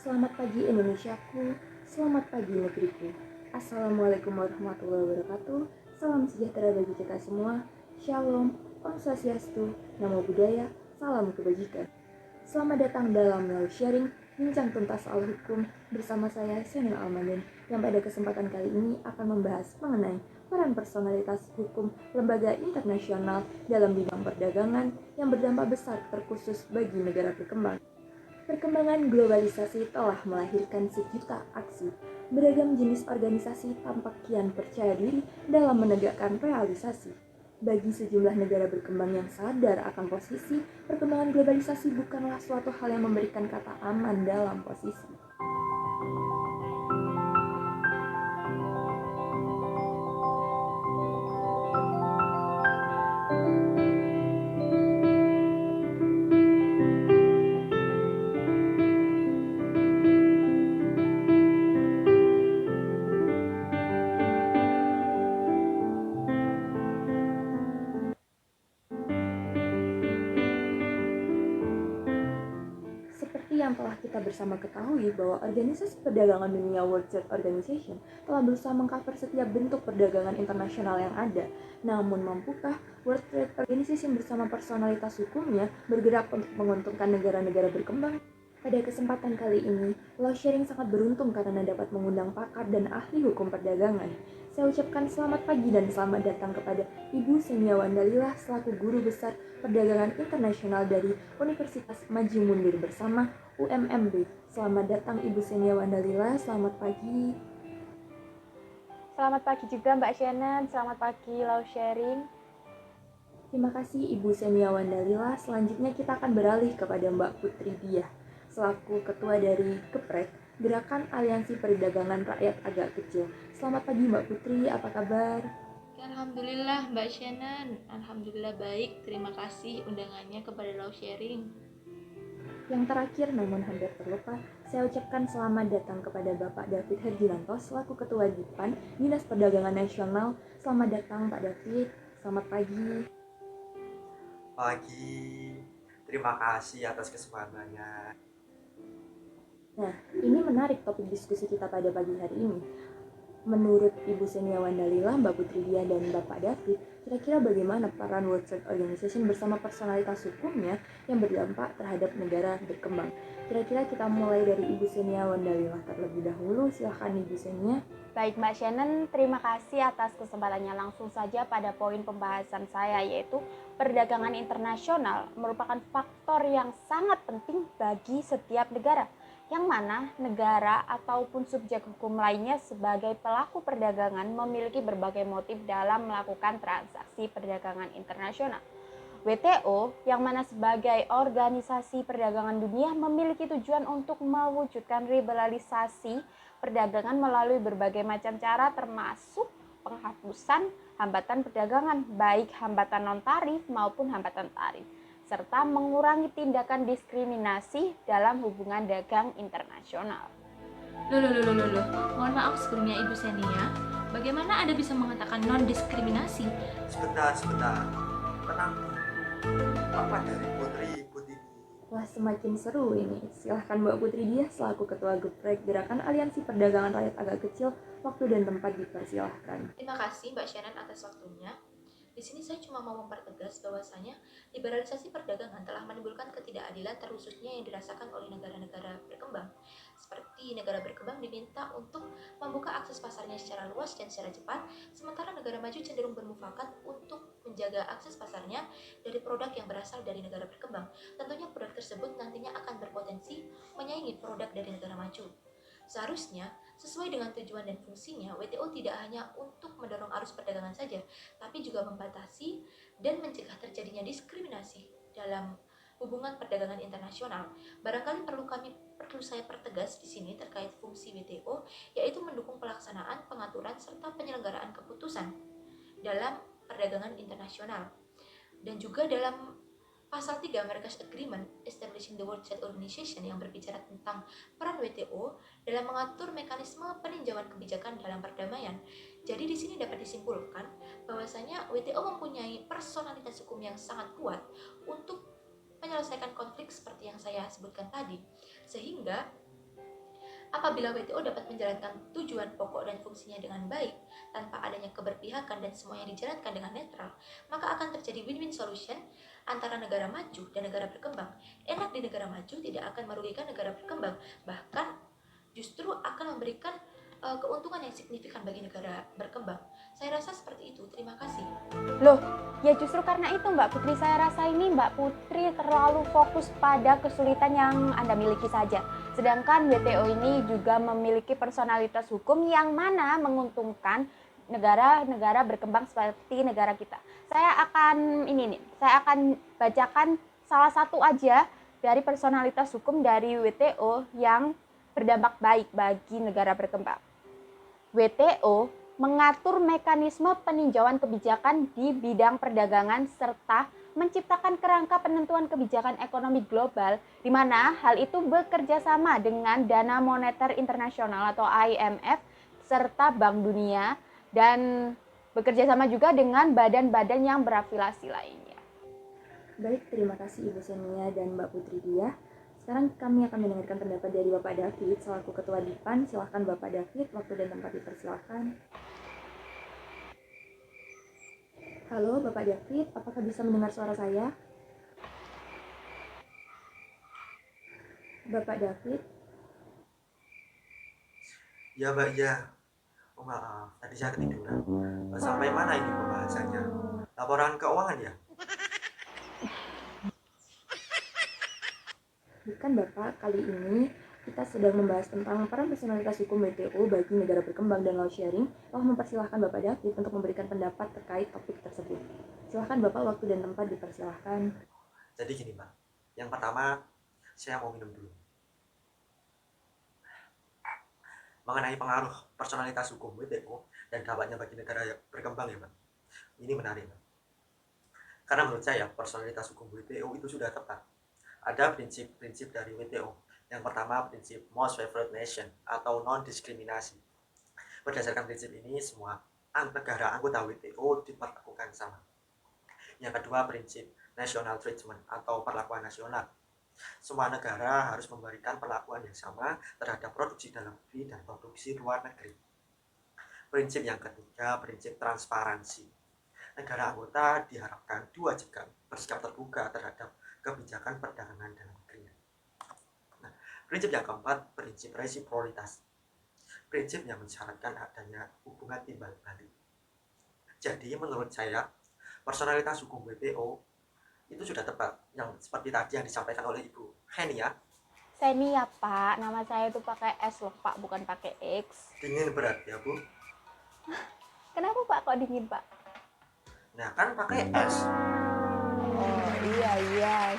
Selamat pagi Indonesiaku, selamat pagi negeriku. Assalamualaikum warahmatullahi wabarakatuh. Salam sejahtera bagi kita semua. Shalom, Om Swastiastu, Namo Buddhaya, salam kebajikan. Selamat datang dalam Law Sharing, bincang tuntas soal hukum bersama saya Senil Almadin yang pada kesempatan kali ini akan membahas mengenai peran personalitas hukum lembaga internasional dalam bidang perdagangan yang berdampak besar terkhusus bagi negara berkembang. Perkembangan globalisasi telah melahirkan sejuta aksi. Beragam jenis organisasi tampak kian percaya diri dalam menegakkan realisasi. Bagi sejumlah negara berkembang yang sadar akan posisi, perkembangan globalisasi bukanlah suatu hal yang memberikan kata aman dalam posisi. Seperti yang telah kita bersama ketahui bahwa Organisasi Perdagangan Dunia World Trade Organization telah berusaha mengcover setiap bentuk perdagangan internasional yang ada. Namun mampukah World Trade Organization bersama personalitas hukumnya bergerak untuk menguntungkan negara-negara berkembang? Pada kesempatan kali ini, Law Sharing sangat beruntung karena dapat mengundang pakar dan ahli hukum perdagangan. Saya ucapkan selamat pagi dan selamat datang kepada Ibu Senia Wandalila selaku Guru Besar Perdagangan Internasional dari Universitas Maju Mundur Bersama UMMB. Selamat datang Ibu Senia Wandalila, selamat pagi. Selamat pagi juga Mbak Shannon, selamat pagi Law Sharing. Terima kasih Ibu Senia Wandalila. Selanjutnya kita akan beralih kepada Mbak Putri Diah selaku Ketua dari GEPREK, Gerakan Aliansi Perdagangan Rakyat Agak Kecil. Selamat pagi Mbak Putri, apa kabar? Alhamdulillah Mbak Shannon, Alhamdulillah baik. Terima kasih undangannya kepada Law Sharing. Yang terakhir namun hampir terlupa, saya ucapkan selamat datang kepada Bapak David Herjulanto selaku Ketua DIPAN, Dinas Perdagangan Nasional. Selamat datang Pak David, selamat pagi. Pagi, terima kasih atas kesempatannya. Nah, ini menarik topik diskusi kita pada pagi hari ini. Menurut Ibu Senia Wandalila, Mbak Putri Dia, dan Bapak David, kira-kira bagaimana peran World Trade Organization bersama personalitas hukumnya yang berdampak terhadap negara berkembang? Kira-kira kita mulai dari Ibu Senia Wandalila terlebih dahulu. Silahkan Ibu Senia. Baik Mbak Shannon, terima kasih atas kesempatannya. Langsung saja pada poin pembahasan saya, yaitu perdagangan internasional merupakan faktor yang sangat penting bagi setiap negara, yang mana negara ataupun subjek hukum lainnya sebagai pelaku perdagangan memiliki berbagai motif dalam melakukan transaksi perdagangan internasional. WTO, yang mana sebagai organisasi perdagangan dunia, memiliki tujuan untuk mewujudkan liberalisasi perdagangan melalui berbagai macam cara, termasuk penghapusan hambatan perdagangan, baik hambatan non-tarif maupun hambatan tarif, serta mengurangi tindakan diskriminasi dalam hubungan dagang internasional. Loh. Mohon maaf sebelumnya Ibu Senia, bagaimana Anda bisa mengatakan non-diskriminasi? Sebentar, tenang. Apa dari Putri ikut ini? Wah, semakin seru ini. Silahkan Mbak Putri Dia selaku Ketua GEPREK, Gerakan Aliansi Perdagangan Rakyat Agak Kecil. Waktu dan tempat dipersilahkan. Terima kasih Mbak Shannon atas waktunya. Di sini saya cuma mau mempertegas bahwasanya liberalisasi perdagangan telah menimbulkan ketidakadilan terkhususnya yang dirasakan oleh negara-negara berkembang. Seperti negara berkembang diminta untuk membuka akses pasarnya secara luas dan secara cepat, sementara negara maju cenderung bermufakat untuk menjaga akses pasarnya dari produk yang berasal dari negara berkembang. Tentunya produk tersebut nantinya akan berpotensi menyaingi produk dari negara maju. Seharusnya, sesuai dengan tujuan dan fungsinya, WTO tidak hanya untuk mendorong arus perdagangan saja, tapi juga membatasi dan mencegah terjadinya diskriminasi dalam hubungan perdagangan internasional. Barangkali perlu saya pertegas di sini terkait fungsi WTO, yaitu mendukung pelaksanaan, pengaturan, serta penyelenggaraan keputusan dalam perdagangan internasional. Dan juga dalam Pasal 3 Marrakesh Agreement Establishing the World Trade Organization yang berbicara tentang peran WTO dalam mengatur mekanisme peninjauan kebijakan dalam perdamaian. Jadi di sini dapat disimpulkan bahwasanya WTO mempunyai personalitas hukum yang sangat kuat untuk menyelesaikan konflik seperti yang saya sebutkan tadi. Sehingga Apabila WTO dapat menjalankan tujuan pokok dan fungsinya dengan baik, tanpa adanya keberpihakan dan semuanya dijalankan dengan netral, maka akan terjadi win-win solution antara negara maju dan negara berkembang. Enak di negara maju tidak akan merugikan negara berkembang, bahkan justru akan memberikan keuntungan yang signifikan bagi negara berkembang. Saya rasa seperti itu. Terima kasih. Loh, ya justru karena itu Mbak Putri, saya rasa ini Mbak Putri terlalu fokus pada kesulitan yang Anda miliki saja. Sedangkan WTO ini juga memiliki personalitas hukum yang mana menguntungkan negara-negara berkembang seperti negara kita. Saya akan bacakan salah satu aja dari personalitas hukum dari WTO yang berdampak baik bagi negara berkembang. WTO mengatur mekanisme peninjauan kebijakan di bidang perdagangan serta menciptakan kerangka penentuan kebijakan ekonomi global, di mana hal itu bekerja sama dengan Dana Moneter Internasional atau IMF serta Bank Dunia, dan bekerja sama juga dengan badan-badan yang berafiliasi lainnya. Baik, terima kasih Ibu Senia dan Mbak Putri Diah. Sekarang kami akan mendengarkan pendapat dari Bapak David selaku Ketua Dipan. Silahkan Bapak David, waktu dan tempat dipersilahkan. Halo Bapak David, apakah bisa mendengar suara saya? Bapak David? Ya Mbak, ya. Oh maaf, tadi saya ketiduran. Sampai mana ini pembahasannya? Laporan keuangan ya? Bukan Bapak, kali ini kita sedang membahas tentang peran personalitas hukum WTO bagi negara berkembang dan law sharing. Telah mempersilahkan Bapak David untuk memberikan pendapat terkait topik tersebut. Silahkan Bapak, waktu dan tempat dipersilahkan. Jadi gini Mbak, yang pertama saya mau minum dulu. Mengenai pengaruh personalitas hukum WTO dan dampaknya bagi negara yang berkembang ya Mbak. Ini menarik Mbak. Karena menurut saya personalitas hukum WTO itu sudah tepat. Ada prinsip-prinsip dari WTO. Yang pertama prinsip most favored nation atau non-diskriminasi. Berdasarkan prinsip ini semua negara anggota WTO diperlakukan sama. Yang kedua prinsip national treatment atau perlakuan nasional. Semua negara harus memberikan perlakuan yang sama terhadap produksi dalam negeri dan produksi luar negeri. Prinsip yang ketiga prinsip transparansi. Negara anggota diharapkan diwajibkan bersikap terbuka terhadap kebijakan perdagangan dalam negeri. Nah, prinsip yang keempat, prinsip resiprolitas. Prinsip yang mensyaratkan adanya hubungan timbal balik. Jadi menurut saya, personalitas hukum WTO itu sudah tepat, yang seperti tadi yang disampaikan oleh Ibu Henia. Seni ya Pak, nama saya itu pakai S loh Pak, bukan pakai X. Dingin berat ya Bu. Kenapa Pak kok dingin Pak? Nah kan pakai S. Oh iya.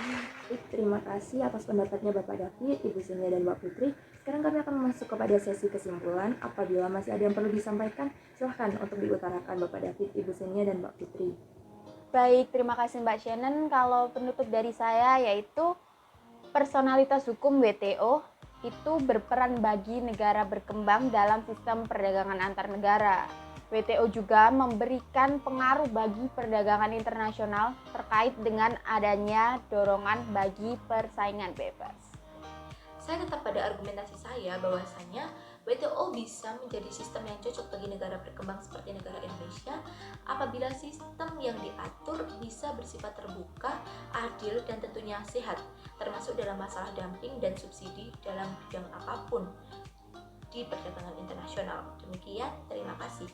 Baik, terima kasih atas pendapatnya Bapak David, Ibu Senia dan Mbak Putri. Sekarang kami akan masuk kepada sesi kesimpulan. Apabila masih ada yang perlu disampaikan, silahkan untuk diutarakan Bapak David, Ibu Senia dan Mbak Putri. Baik, terima kasih Mbak Shannon. Kalau penutup dari saya yaitu personalitas hukum WTO itu berperan bagi negara berkembang dalam sistem perdagangan antar negara. WTO juga memberikan pengaruh bagi perdagangan internasional terkait dengan adanya dorongan bagi persaingan bebas. Saya tetap pada argumentasi saya bahwasanya WTO bisa menjadi sistem yang cocok bagi negara berkembang seperti negara Indonesia apabila sistem yang diatur bisa bersifat terbuka, adil, dan tentunya sehat, termasuk dalam masalah dumping dan subsidi dalam bidang apapun di perdagangan internasional. Demikian, terima kasih.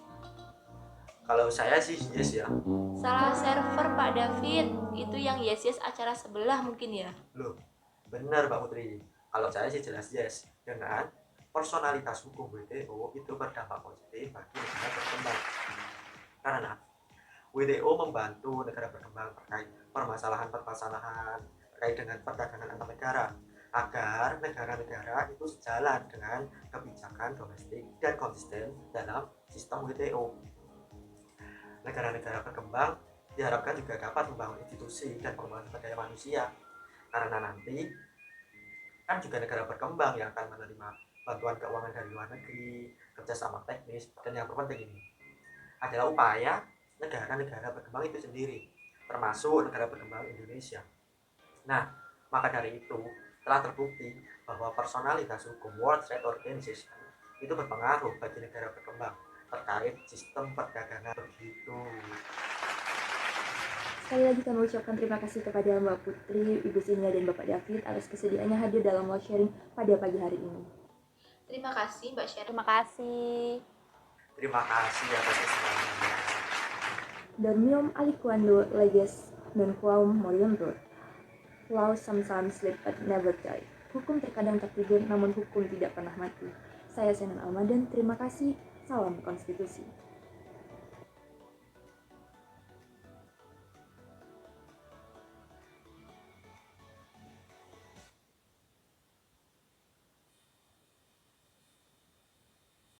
Kalau saya sih yes ya. Salah server Pak David, itu yang yes acara sebelah mungkin ya. Loh, benar Mbak Putri. Kalau saya sih jelas yes. Dengan personalitas hukum WTO itu berdampak positif bagi negara berkembang. Karena WTO membantu negara berkembang terkait permasalahan terkait dengan perdagangan antar negara agar negara-negara itu sejalan dengan kebijakan domestik dan konsisten dalam sistem WTO. Negara-negara berkembang diharapkan juga dapat membangun institusi dan pengembangan sumber daya manusia, karena nanti kan juga negara berkembang yang akan menerima bantuan keuangan dari luar negeri, kerjasama teknis, dan yang terpenting ini adalah upaya negara-negara berkembang itu sendiri, termasuk negara berkembang Indonesia. Nah, maka dari itu telah terbukti bahwa personalitas hukum World Trade Organization itu berpengaruh bagi negara berkembang terkait sistem perdagangan begitu. Sekali lagi kami ucapkan terima kasih kepada Mbak Putri, Ibu Sinia, dan Bapak David atas kesediaannya hadir dalam live sharing pada pagi hari ini. Terima kasih Mbak Sharon. Terima kasih. Terima kasih atas kesempatannya. Dormium aliquando leges non quam moriuntur. Law sometimes sleep but never die. Hukum terkadang tertidur, namun hukum tidak pernah mati. Saya Senan Almadan, terima kasih. Salam konstitusi.